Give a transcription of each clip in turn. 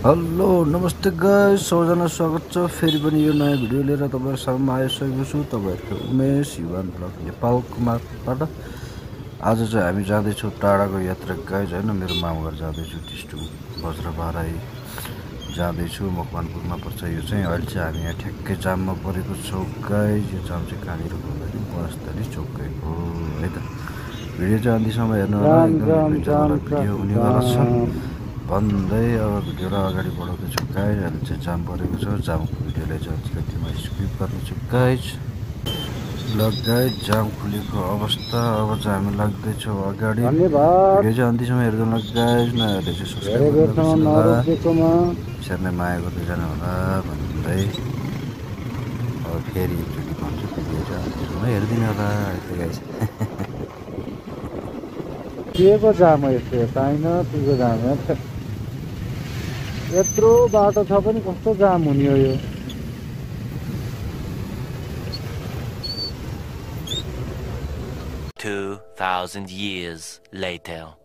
Hello नमस्ते guys, सबैजना स्वागत छ फेरि पनि यो नयाँ भिडियो लिएर तपाईहरु सामु आइसकेको छु। तपाईहरुको उमेश युवान ब्लग नेपालको मार्फतबाट आज चाहिँ हामी जाँदैछौँ टाढाको यात्रा गाइस हैन। मेरो मामुघर जाँदैछु, टिस्टु बज्रबाराई जाँदैछु, मकवानपुरमा पर्छ यो चाहिँ। अहिले चाहिँ हामी यहाँ ठ्याक्कै जाममा परेको छौँ गाइस। यो जाम चाहिँ कहाँनिर भन्दाखेरि बसस्थली चौकैको है त। भिडियो चाहिँ अन्तिसम्म हेर्नु होला, एकदम मजावाला भिडियो हुनेवाला छ भन्दै अब भिडियोलाई अगाडि बढाउँदैछु गाइस। अहिले चाहिँ जाम परेको छ, जामको भिडियोलाई चाहिँ अलिकति म स्किप गर्नेछु गाइस। ल गाइस, जाम खुलेको अवस्था। अब चाहिँ हामी लाग्दैछौँ अगाडि। भिडियो चाहिँ अन्तिसम्म हेर्नु होला गाइस, नहेर्दै चाहिँ सब्सक्राइब गर्नु होला, यसरी नै माया गर्दै जानु होला भन्दै अब फेरि एकचोटि भन्छु, भिडियो चाहिँ अन्तिसम्म हेरिदिनु होला है गाइस। केको जाम हो यस्तो? छैन तिम्रो जाम यत्रो बाटो छ पनि कस्तो जाम हुने हो यो? $2,000 years later.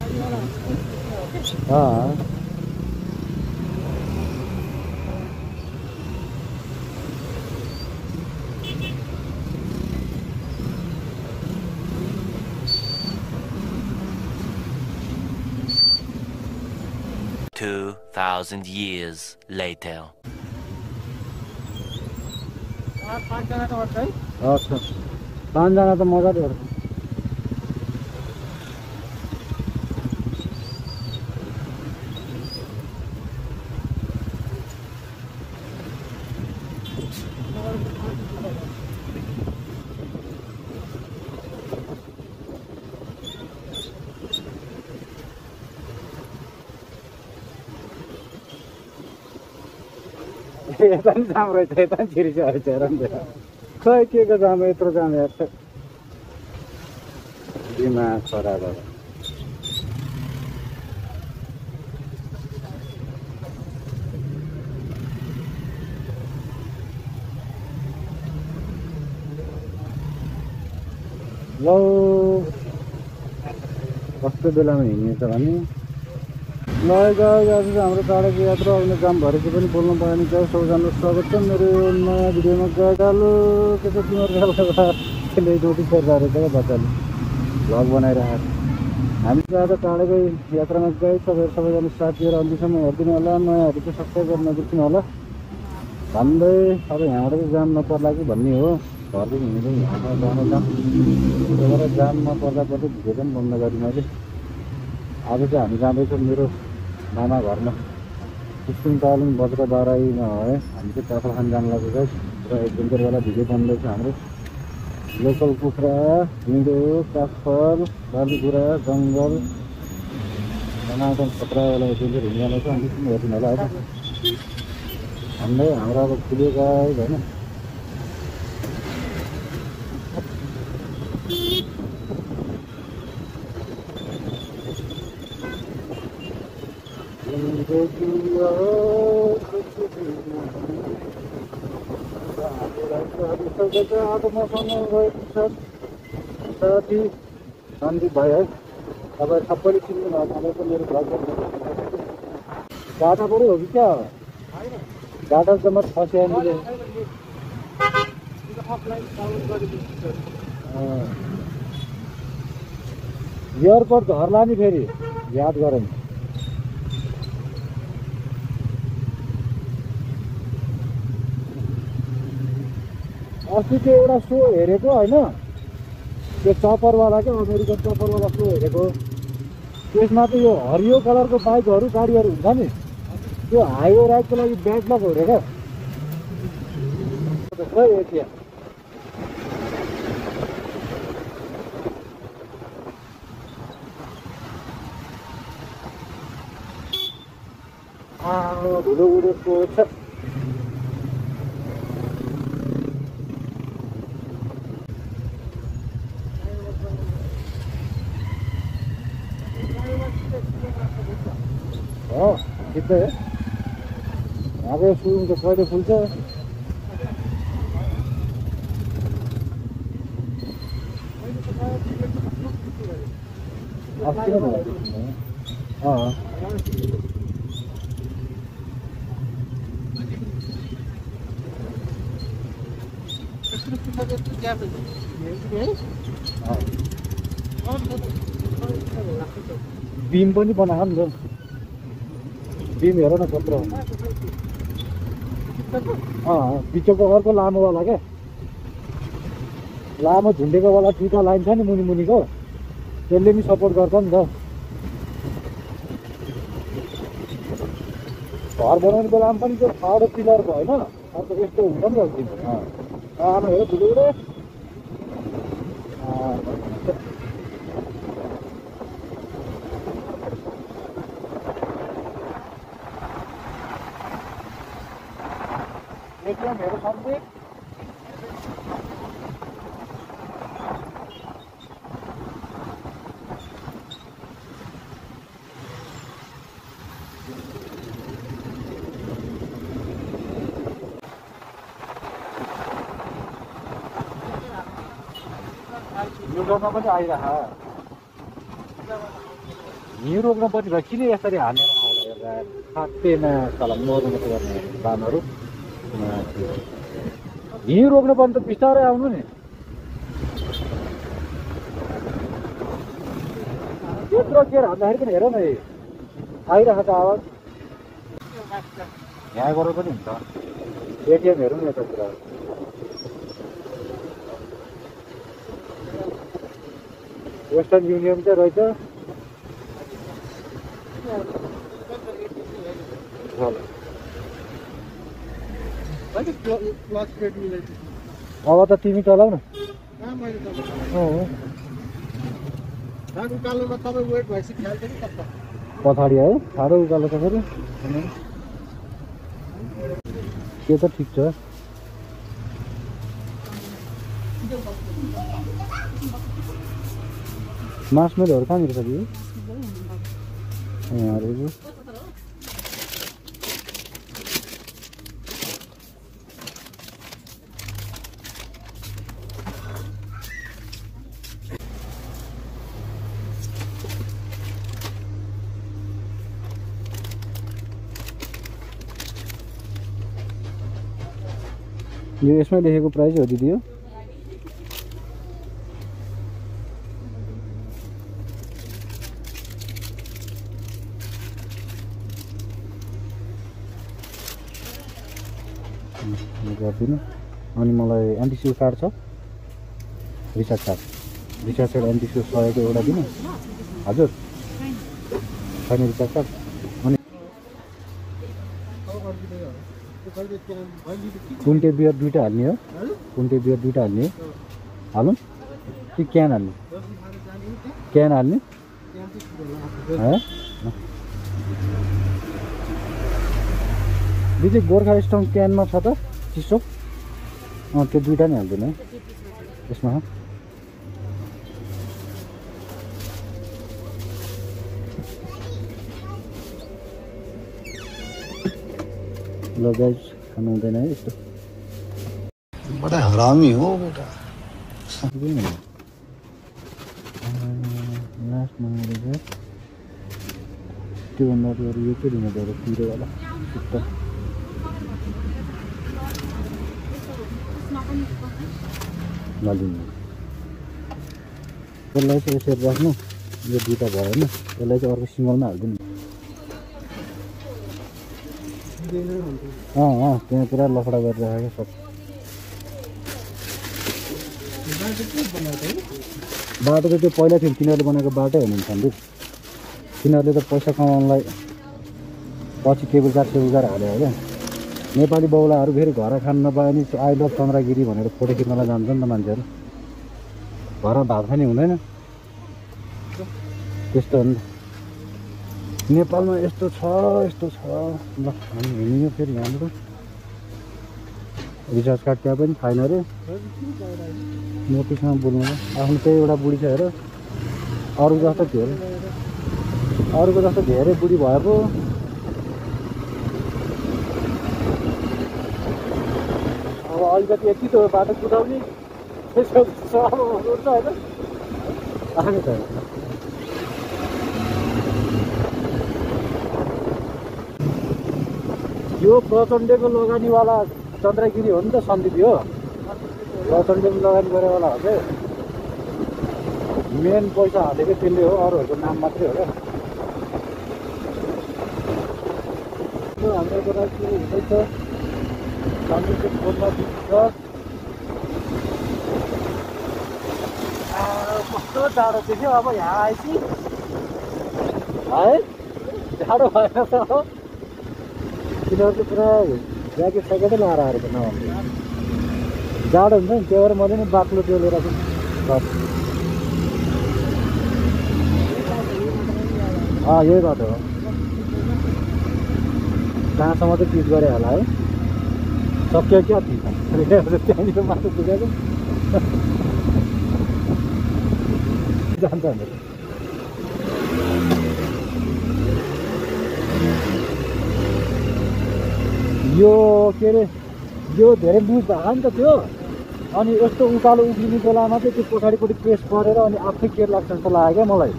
2,000 years later. अच्छा, 5 जना त मजाले हो। यता नि जाम रहेछ, यता नि छिरी रहेछ। हेर नि खै के को जाम यत्रो जाम हेर्छ दिमाग खराब भयो। ल कस्तो बेलामा हिँड्नेछ भने ल गाइस, आज चाहिँ हाम्रो टाढाको यात्रा आउने जाम भरेको पनि बोल्नु पाएन गाइस। सबैजना स्वागत छ मेरो नयाँ भिडियोमा गाइस। हेलो के छ तिम्रो त्यसले नोटिस गरिरहेको रहेछ क्या बच्चाले, भ्लग बनाइरहेको। हामी चाहिँ आज टाढाकै यात्रामा गाइस। तपाईँहरू सबैजना साथीहरू अन्तिसम्म हेरिदिनु होला, नयाँहरू चाहिँ सब्सक्राइब गर्न नबिर्सिनु होला भन्दै अब यहाँबाट चाहिँ जाम नपर्ला कि भन्ने हो। घरदेखि हिँड्दै जानु जाम, त्यही भएर जाममा पर्दा भिडियो पनि बन्द गरेँ मैले। आज चाहिँ हामी जाँदैछौँ मेरो मामा घरमा, तालुङ बज्रबाराईमा है। हामी चाहिँ काफल खान जानु लाग्यो गाइस र एडभेन्चरवाला भिडियो बन्दैछ हाम्रो। लोकल कुखुरा, हिँडो, काफल, बालीपुरा, जङ्गल, खतरावाला एडभेन्चर हिँड्नेवाला छ। अन्तिसम्म हेर्नु होला है भन्दै हाम्रो अब खुल्यो गाइस होइन। साथी सन्दीप भाइ है, तपाईँ सबैले चिन्नु भयो। तपाईँको मेरो भ्लग डाटा पऱ्यो हो कि क्या हो? डाटा त म फस्यो हामीले। एयरपोर्ट घर लाने फेरि याद गरौँ। अस्ति त्यो एउटा सो हेरेको होइन, त्यो चपरवाला क्या, अमेरिकन चपरवाला सो हेरेको। त्यसमा चाहिँ यो हरियो कलरको बाइकहरू गाडीहरू हुन्छ नि, त्यो हाइवे राइडको लागि ब्याकलग हो अरे क्या। खै यति धुलो उडेको छ। हो ठिकै है। अब सुरुङ त कहिले फुल्छ? अस्ति नै भयो। बिम पनि बनाएको नि त बिम हेर न कत्रो पिचोको अर्को लामोवाला क्या लामो झुन्डेको वाला टुटा लाइन छ नि मुनि मुनिको त्यसले पनि सपोर्ट गर्छ नि त घर बनाउने बेलामा पनि त्यो ठाडो पिलरको होइन अन्त यस्तो हुन्छ नि त आमा हेर ठुलो एकदम हेर सन्देश हिउँदोमा पनि आइरह हिउँ रोक्नुपर्ने भयो किन यसरी हानेर आउला हेर्दा साँच्चैमा तल मर्नु गर्ने बानहरू हिउँ रोक्नु पर्ने त बिस्तारै आउनु नि त्यत्रो केयर हान्दाखेरि पनि हेर न आइरहेको आवाज यहाँ गरेर पनि हुन्छ एटिएम हेरौँ न यतातिर वेस्टर्न युनियन चाहिँ रहेछ अब त तिमी चलाउ न पछाडि है साह्रो उकालो त फेरि त्यो त ठिक छ मासमेलहरू कहाँनिर छ दिदी यहाँ रहेछ यो यसमा लेखेको प्राइस हो दिदी यो गर्दिनु अनि मलाई एन्टिस्यु कार्ड छ रिचार्ज कार्ड एन्टिस्यु 100 को एउटा दिनु हजुर छैन रिचार्ज कार्ड अनि कुन्टे बियर दुईटा हाल्ने हो कुन्टे बियर दुईटा हाल्ने हालौँ कि क्यान हाल्ने दिदी गोर्खा स्ट्रङ क्यानमा छ त चिसो त्यो दुईटा नै हाल्दैन है यसमा ल गाइस खानु हुँदैन है यस्तो बड़ा हरामी हो बेटा लास्टमा मेरो त्योभन्दा अरू यो के दिनु पर्यो पिरोवाला सुत्ता नलिनु त्यसलाई चाहिँ यसरी राख्नु यो दुईटा भएन यसलाई चाहिँ अर्को सिङ्गलमा हालिदिनु त्यहाँ पुरा लफडा गरिरहेको सब बाटो त त्यो पहिला थियो तिनीहरूले बनाएको बाटै हो नि सन्दीप तिनीहरूले त पैसा कमाउनलाई पछि केबुल कार हाल्यो क्या नेपाली बौलाहरू फेरि घर खान नपाए नि आई लभ चन्द्रगिरी भनेर फोटो खिच्नलाई जान्छ नि त मान्छेहरू घरमा भात खाने हुँदैन त्यस्तो हो नि नेपालमा यस्तो छ ल हामी हिँड्यो फेरि यहाँबाट रिचार्ज कार्ड त्यहाँ पनि छैन अरे मोतीसँग बोल्नु आफ्नो त्यही एउटा बुढी छ हेर अरूको जस्तो धेरै अरूको जस्तो धेरै बुढी भए पो अब अलिकति यति त बाटो कुदाउने होइन आएको छ यो प्रचण्डको लगानीवाला चन्द्रगिरी हो नि त सन्दीप हो लसनले पनि लगानी गरेवाला हो क्या मेन पैसा हालेको त्यसले हो अरूहरूको नाम मात्रै हो क्या हाम्रो कुरा सुरु हुँदैछ सन्दीपको फोनमा दिन्छ कस्तो जाडो देख्यो अब यहाँ आएपछि है जाडो भएन त हो तिनीहरू चाहिँ पुरा ज्याकेट स्याकेटै लाएर आएको नभए जाडो हुन्छ नि त्यही भएर मैले नि बाक्लो त्यो लिएर चाहिँ यही बाटो हो कहाँसम्म चाहिँ पिच गरे होला है सक्यो क्या त्यहाँनिर माथि पुगेको जान्छ यो के अरे यो धेरै लुज भएको नि त त्यो अनि यस्तो उकालो उक्लिने बेलामा चाहिँ त्यो पछाडिपट्टि प्रेस परेर अनि आफै केयर लाग्छ जस्तो लाग्यो क्या मलाई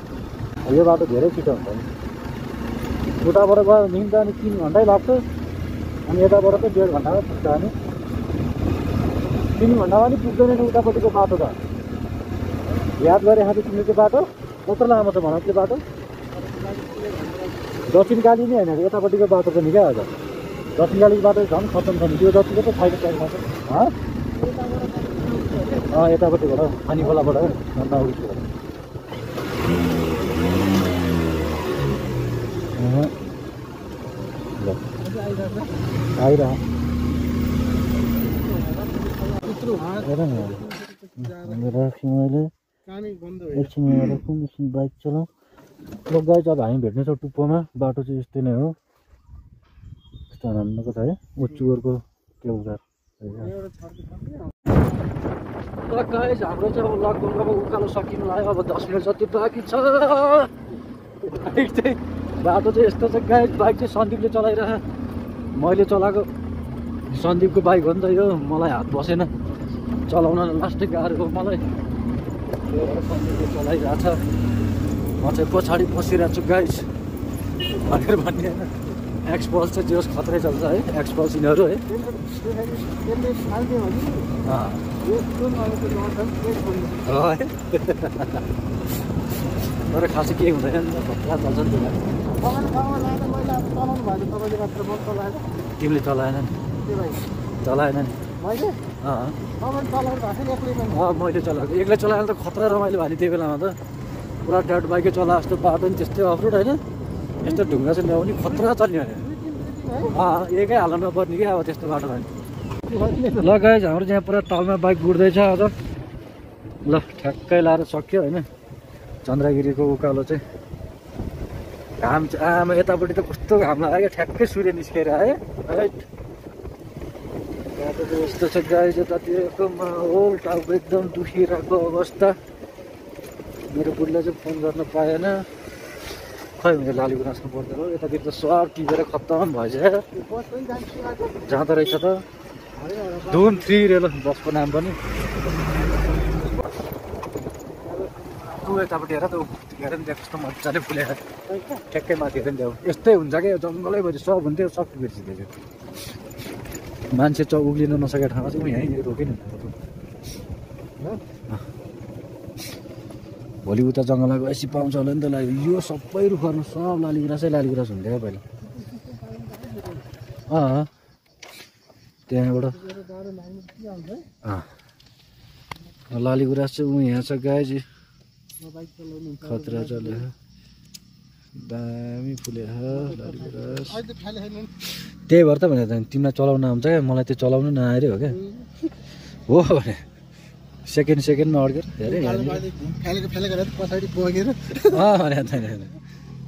यो बाटो धेरै छिटो हुन्छ नि उताबाट गयो भनेदेखि त अनि 3 घन्टै लाग्छ अनि यताबाट चाहिँ 1.5 घन्टामा पुग्छ अनि 3 घन्टामा नि पुग्दैन नि उतापट्टिको बाटो त याद गरे खाँदै तिमीले त्यो बाटो कत्रो लामो छ भन त्यो बाटो दक्षिण काली नै होइन यतापट्टिको बाटो पनि क्या हजुर दक्षिण कालीको बाटो झन् खत्तम छ नि त्यो जतिको त छैन टाइममा चाहिँ यतापट्टिबाट पानी खोलाबाट भन्दा उयोबाट आइरह राखेँ मैले एकछिन राखौँ एकछिन बाइक चलाउँ ल गाइज अब हामी भेट्नेछौँ टुप्पोमा बाटो चाहिँ यस्तै नै हो यस्तो हान्नुको छ है उच्चुवरको केउघर ल गाइज हाम्रो चाहिँ अब लगभग अब उकालो सकिनु लाग्यो अब 10 मिनट जति बाँकी छ बाइक चाहिँ बाटो चाहिँ यस्तो छ गाइज बाइक चाहिँ सन्दीपले चलाइरह मैले चलाएको सन्दीपको बाइक हो नि त यो मलाई हात बसेन चलाउन लास्टै गाह्रो हो मलाई सन्दीपले चलाइरहेको छ म चाहिँ पछाडि बसिरहेको छु गाइज भनेर भन्ने होइन एक्सपल्स चाहिँ जोस खत्रै चल्छ है एक्सपल्स यिनीहरू है तर खासै केही हुँदैन नि त खतरा चल्छ नि तिमीले चलाएन नि चलाएन नि मैले चलाएको एक्लै चलाएर त खतरा रमाइलो भयो नि त्यही बेलामा त पुरा डाट बाइकै चलाए जस्तो बाटो नि त्यस्तै अफरोड होइन यस्तो ढुङ्गा चाहिँ ल्याउने खतरा चल्ने भने एकै हाल्न नपर्ने क्या अब त्यस्तो बाटो भयो ल गाइज हाम्रो यहाँ पुरा तालमा बाइक गुड्दैछ अझ ल ठ्याक्कै लाएर सक्यो होइन चन्द्रगिरीको उकालो चाहिँ घाम चाहिँ आमा यतापट्टि त कस्तो घाम लाग्यो ठ्याक्कै सूर्य निस्केर आयो राइट बाटो चाहिँ यस्तो छ गाइज यतातिरको माहौल टाउको एकदम दुखिरहेको अवस्था मेरो बुढीलाई चाहिँ फोन गर्न पाएन खै हुन्छ लाली गुनास्नु पर्दैन यतातिर त सब टिपेर खत्तम भएछ जाँदो रहेछ त धुम 3 रेल बसको नाम पनि यतापट्टि हेर त हेर नि त्यहाँ कस्तो मजाले फुलेर ठ्याक्कै माथि हेर नि त्यहाँ यस्तै हुन्छ क्या जङ्गलै भएपछि सब हुन्थ्यो सब बिर्सिँदैछ मान्छे उक्लिन नसकेको ठाउँमा चाहिँ यहीँ रोक्यो नि भोलि उता जङ्गलमा गएपछि पाउँछ होला नि त यो सबै रुखहरू सब लालीगुराँसै लालीगुराँस हुन्थ्यो क्या पहिला त्यहाँबाट लालीगुराँस चाहिँ यहाँ छ गाइज खतरा चल्यो दामी फुले लालीगुराँस त्यही भएर त भनेर तिमीलाई चलाउन आउँछ क्या मलाई त्यो चलाउनु नआएर हो क्या हो भने सेकेन्डमा अड्केर धेरै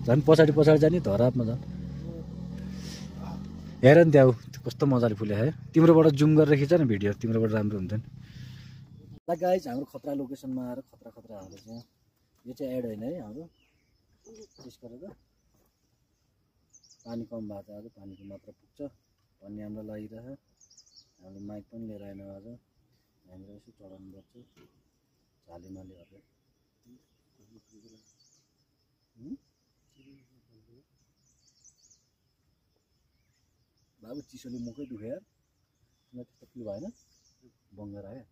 झन् पछाडि जाने धरापमा झन् हेर नि त्यहाँ कस्तो मजाले फुल्यो है तिम्रोबाट जुम गरेर खिच न भिडियो तिम्रोबाट राम्रो हुन्छ नि ल गाइज हाम्रो खतरा लोकेसनमा आएर खतरा हाल्दैछ यो चाहिँ एड होइन है हाम्रो त्यस गरेर पानी कम भएको छ आज पानीको मात्रा पुग्छ भन्ने हाम्रो लागिरह हामीले माइक पनि लिएर आएन आज हामीलाई यसो चलाउनु पर्छ झालीमालीहरू बाबु चिसोले मुखै दुख्यो यार तिमीलाई त्यस्तो फिल भएन बङ्गार आयो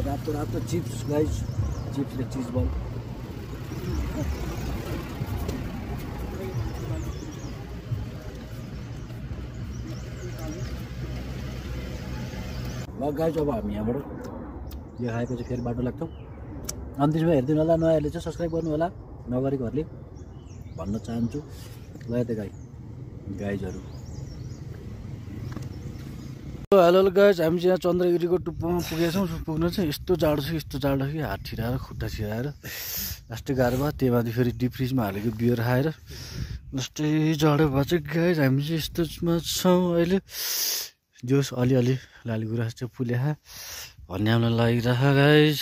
रातो रातो चिप्स गाइस चिप्स र चिज बल ल गाइस अब हामी यहाँबाट यो खाएपछि फेरि बाटो लाग्छौँ अन्तिममा हेरिदिनु होला नयाँहरूले चाहिँ सब्सक्राइब गर्नु होला नगरेकोहरूले भन्न चाहन्छु ल त गाइजहरू हेलो गाइज हामी चाहिँ यहाँ चन्द्रगिरीको टुप्पोमा पुगेका छौँ पुग्नु चाहिँ यस्तो जाडो कि हात छिराएर खुट्टा छिराएर लास्टै गाह्रो भयो त्यही माथि फेरि डिप फ्रिजमा हालेको बियर खाएर लास्टै जाडो भयो चाहिँ गाइज हामी चाहिँ यस्तोमा छौँ अहिले जोस अलिअलि लाली गुराँस चाहिँ फुल्या भन्ने हामीलाई लागिरहेको गाइज